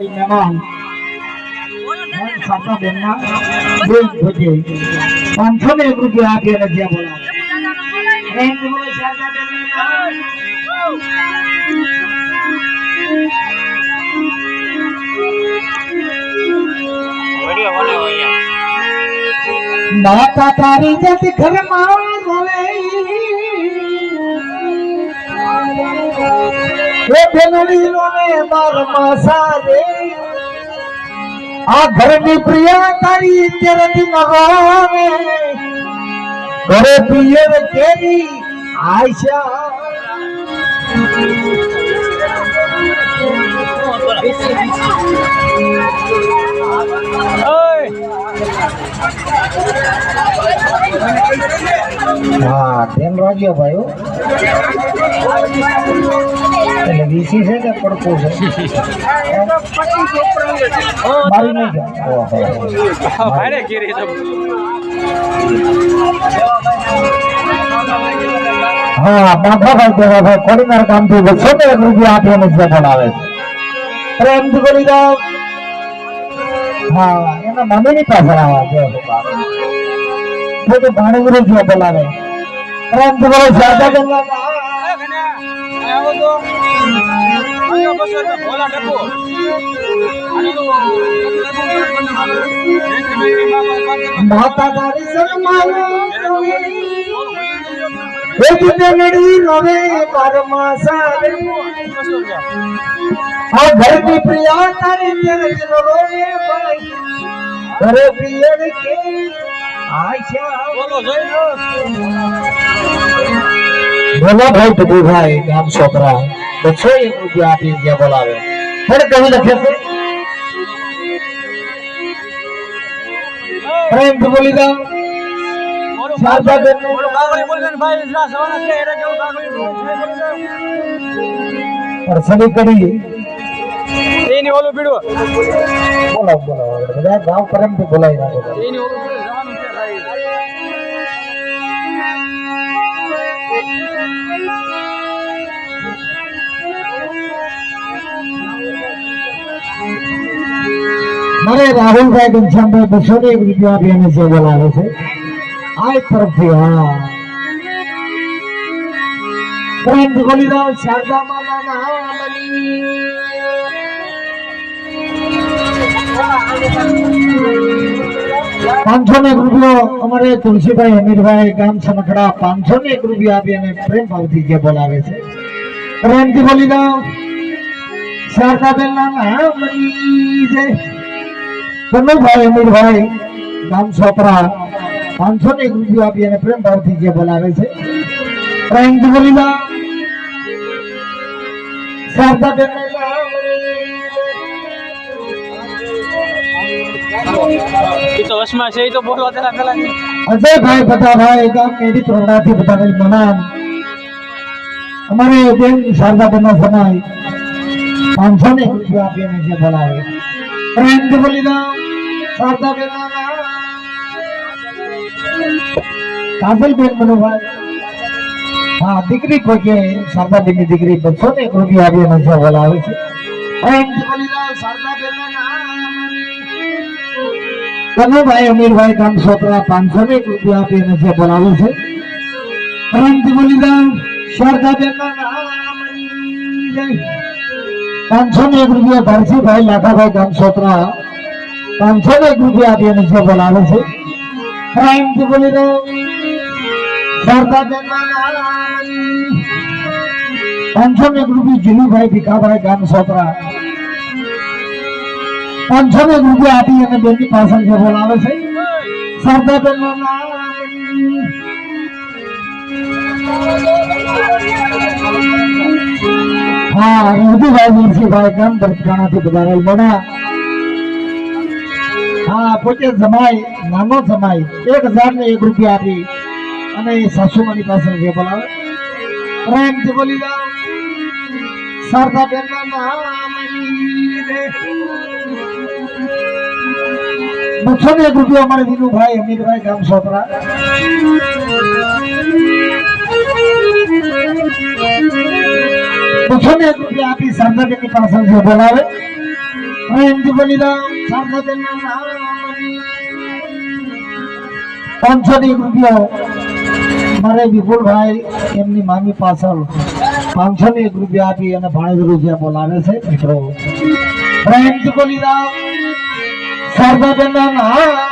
મહેમાન સાતા બેનના બે ભજે 501 રૂપિયા આપી અને જ્યાં બોલાવે રેન્જ બોલે સાતા બેન માતા તારી જત ઘરમાં રોવે એ બેનડી રોવે માર માસારે આ ઘરની પ્રિયા તારી તેરથી નવાવે ઘરે પિયર કેરી આશા હા ધ્યાન રાખજો ભાઈઓ એટલે વીસી છે ને પડકો છે મારી નહીં હા બાબાભાઈ દેવાભાઈ કોડીનાર કામથી 201 રૂપિયા આપીને જે બોલાવે છે પ્રેમથી બોલી જાઓ હા એના મમ્મીની પાસે આવે તો ભાણે રૂપિયા બોલાવે પ્રેમથી બોલો શારદા ગંગા માતા તારી સન્માનો એક બેનડી રોવે મારમાં સારે આ ઘરની પ્રિયા તારી તેરજ રોવે ભાઈ ઘરે પિયર કે આશા બોલો ભાઈ ટુકુભાઈ ગામ છોકરા 201 રૂપિયા આપી જે બોલાવે ફરી કહી લખે છે પ્રેમ થી બોલી દો શારદા બેન બોલો કાગળી બોલન ભાઈ ના સવાના છે એરે કેવું કાગળી પર સની કરી એની ઓલું પીડો બોલો બધા ગામ પ્રેમ થી બોલાઈ નાખો એની ઓલું પીડો જવાનું છે ભાઈ મારે રાહુલભાઈ ઘનશ્યામભાઈ 201 રૂપિયા આપીને જે બોલાવે છે આ તરફથી હા પ્રેમ બોલી દો શારદા માના નામની 501 રૂપિયો અમારે તુલસીભાઈ અમીરભાઈ ગામ સનખડા 501 રૂપિયા આપી અને પ્રેમ ભાવથી જે બોલાવે છે પ્રેમથી બોલી દો શારદા બેન ના નામની જય કનુભાઈ અમીરભાઈ ગામ છોકરા 501 રૂપિયા આપી અને પ્રેમ ભાવથી જે બોલાવે છે પ્રેમથી બોલી દો શારદા બેન તો વસમાં છે તો બોલવા તેના પેલા અજયભાઈ બધાભાઈ ગામ કેડી પ્રોગ્રામથી બધાભાઈ મનાન અમારે બેન શારદા બેન ના સમાય 501 રૂપિયા આપીને જે બોલાવે પ્રેમથી બોલી દો શારદા બેન કાજલ બેન મનુભાઈ હા દીકરી પહોંચે શારદા બેન ની દીકરી 201 રૂપિયા આપીને જે બોલાવે છે પ્રેમથી બોલી દો શારદા બેન કનુભાઈ અમીરભાઈ ગામ છોકરા 501 રૂપિયા આપીને જે બોલાવે છે પ્રેમથી બોલી દો શારદા બેન ના નામની જય 501 રૂપિયા ધરસીભાઈ લાખાભાઈ ગામ છોકરા 501 રૂપિયા આપીને જે બોલાવે છે પ્રેમથી બોલી દો શારદા બેન ના નામની 501 રૂપિયા જીલુભાઈ ભીખાભાઈ ગામ છોકરા 501 રૂપિયા આપી અને બેનની પાછળ જે બોલાવે છે શારદા બેન ના નામની હા રઘુભાઈ મુનશીભાઈ ગામ બરકાણાથી બધાભાઈ મણા હા પોતે જમાય નાનો જમાય 1001 રૂપિયા આપી અને સાસુમાની પાસે જે બોલાવે પ્રેમથી બોલી દો શારદા બેન ના નામની 201 રૂપિયા અમારે વિનુભાઈ અમીરભાઈ ગામ છોકરા 201 રૂપિયા આપી શારદા બેનની પાસે જે બોલાવે પ્રેમથી બોલી દો શારદાબેનના નામની 501 રૂપિયા મારે વિપુલભાઈ એમની મામી પાછળ 501 રૂપિયા આપી અને ભાણેજ રૂપિયા બોલાવે છે મિત્રો પ્રેમથી બોલી દો શારદાબેનના નામ